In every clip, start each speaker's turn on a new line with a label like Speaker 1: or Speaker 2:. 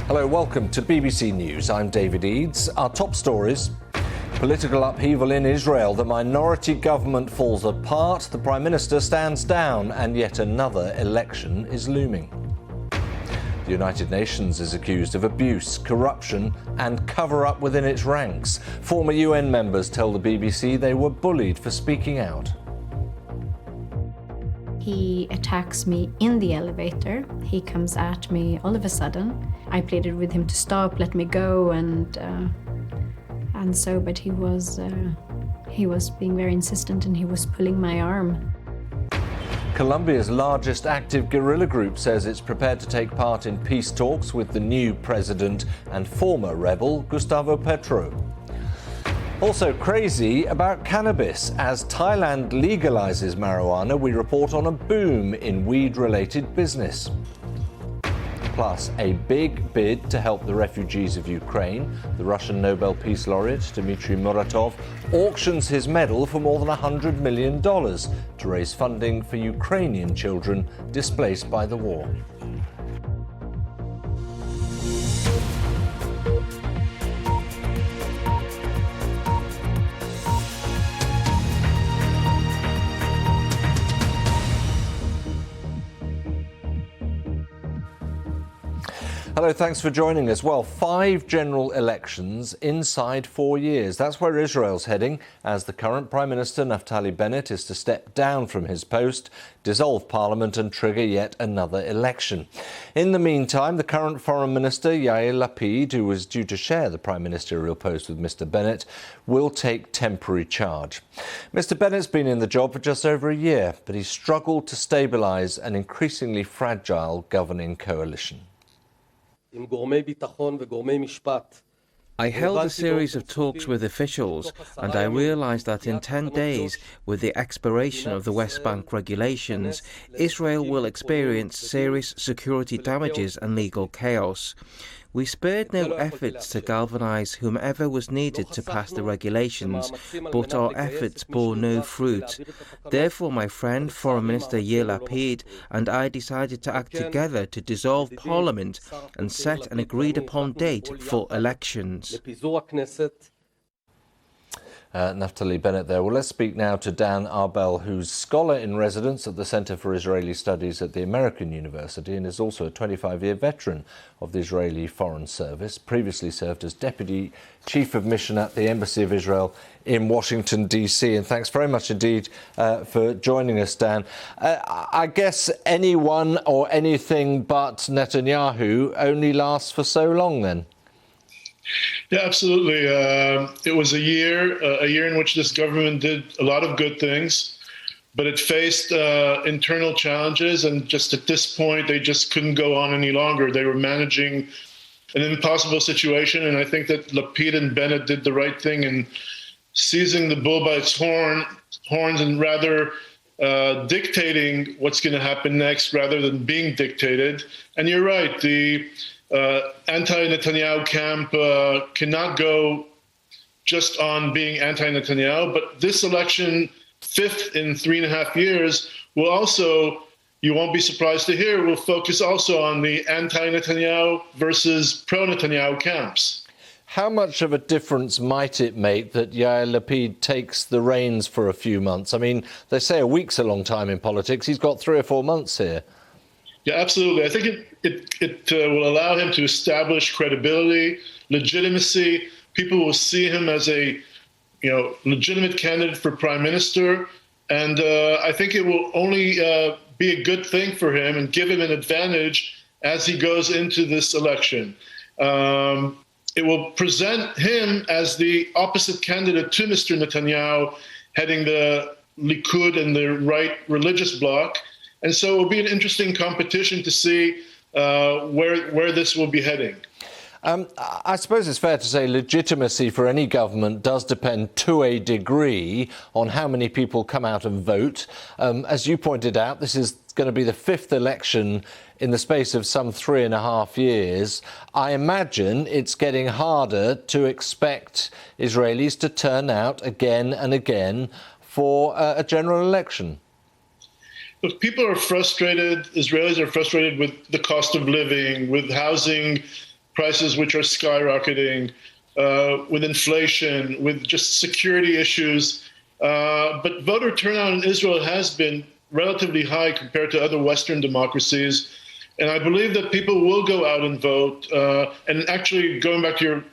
Speaker 1: Hello, welcome to BBC News. I'm David Eads. Our top stories. Political upheaval in Israel. The minority government falls apart, the Prime Minister stands down, and yet another election is looming. The United Nations is accused of abuse, corruption and cover-up within its ranks. Former UN members tell the BBC they were bullied for speaking out.
Speaker 2: He attacks me in the elevator. He comes at me all of a sudden. I pleaded with him to stop, let me go, but he was being very insistent and he was pulling my arm.
Speaker 1: Colombia's largest active guerrilla group says it's prepared to take part in peace talks with the new president and former rebel Gustavo Petro. Also crazy about cannabis. As Thailand legalizes marijuana, we report on a boom in weed-related business. Plus, a big bid to help the refugees of Ukraine. The Russian Nobel Peace Laureate, Dmitry Muratov, auctions his medal for more than $100 million to raise funding for Ukrainian children displaced by the war. Hello, thanks for joining us. Well, 5 general elections inside 4 years. That's where Israel's heading, as the current Prime Minister, Naftali Bennett, is to step down from his post, dissolve Parliament and trigger yet another election. In the meantime, the current Foreign Minister, Yair Lapid, who was due to share the Prime Ministerial post with Mr Bennett, will take temporary charge. Mr Bennett's been in the job for just over a year, but he's struggled to stabilise an increasingly fragile governing coalition.
Speaker 3: I held a series of talks with officials, and I realized that in 10 days, with the expiration of the West Bank regulations, Israel will experience serious security damages and legal chaos. We spared no efforts to galvanize whomever was needed to pass the regulations, but our efforts bore no fruit. Therefore, my friend, Foreign Minister Yair Lapid, and I decided to act together to dissolve Parliament and set an agreed-upon date for elections.
Speaker 1: Naftali Bennett there. Well, let's speak now to Dan Arbel, who's scholar in residence at the Center for Israeli Studies at the American University and is also a 25-year veteran of the Israeli Foreign Service, previously served as Deputy Chief of Mission at the Embassy of Israel in Washington, D.C. And thanks very much indeed for joining us, Dan. I guess anyone or anything but Netanyahu only lasts for so long then.
Speaker 4: Yeah, absolutely. It was a year in which this government did a lot of good things, but it faced internal challenges, and just at this point, they just couldn't go on any longer. They were managing an impossible situation, and I think that Lapid and Bennett did the right thing in seizing the bull by its horns and rather dictating what's going to happen next rather than being dictated. And you're right, the anti-Netanyahu camp cannot go just on being anti-Netanyahu, but this election, 5th in 3.5 years, will also, you won't be surprised to hear, will focus also on the anti-Netanyahu versus pro-Netanyahu camps.
Speaker 1: How much of a difference might it make that Yair Lapid takes the reins for a few months? I mean, they say a week's a long time in politics. He's got 3 or 4 months here.
Speaker 4: Yeah, absolutely. I think it will allow him to establish credibility, legitimacy. People will see him as a, legitimate candidate for prime minister, and I think it will only be a good thing for him and give him an advantage as he goes into this election. It will present him as the opposite candidate to Mr. Netanyahu, heading the Likud and the right religious bloc. And so it will be an interesting competition to see where this will be heading.
Speaker 1: I suppose it's fair to say legitimacy for any government does depend to a degree on how many people come out and vote. As you pointed out, this is going to be the 5th election in the space of some 3.5 years. I imagine it's getting harder to expect Israelis to turn out again and again for a general election.
Speaker 4: Look, people are frustrated. Israelis are frustrated with the cost of living, with housing prices which are skyrocketing, with inflation, with just security issues. But voter turnout in Israel has been relatively high compared to other Western democracies. And I believe that people will go out and vote. And actually, going back to your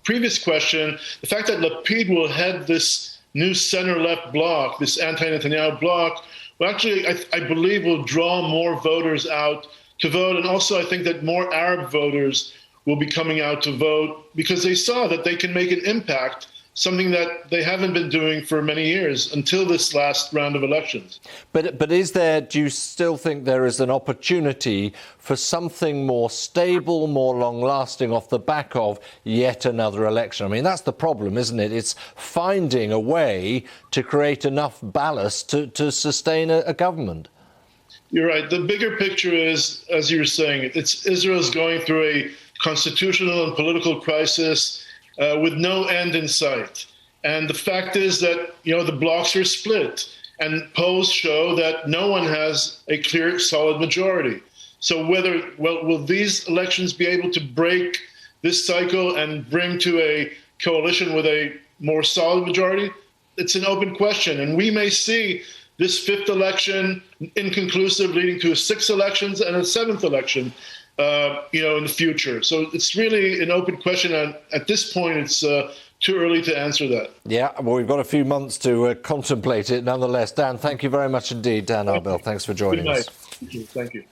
Speaker 4: previous question, the fact that Lapid will head this new center-left bloc, this anti-Netanyahu bloc, well, actually, I believe will draw more voters out to vote. And also, I think that more Arab voters will be coming out to vote because they saw that they can make an impact, something that they haven't been doing for many years until this last round of elections.
Speaker 1: But do you still think there is an opportunity for something more stable, more long-lasting off the back of yet another election? I mean, that's the problem, isn't it? It's finding a way to create enough ballast to sustain a government.
Speaker 4: You're right. The bigger picture is, as you were saying, Israel's going through a constitutional and political crisis with no end in sight. And the fact is that, the blocs are split, and polls show that no one has a clear, solid majority. So will these elections be able to break this cycle and bring to a coalition with a more solid majority? It's an open question. And we may see this fifth election inconclusive, leading to 6 elections and a 7th election, in the future. So it's really an open question. And at this point, it's too early to answer that.
Speaker 1: Yeah, well, we've got a few months to contemplate it. Nonetheless, Dan, thank you very much indeed. Dan Arbel, thanks for joining us.
Speaker 4: Good night. Thank you.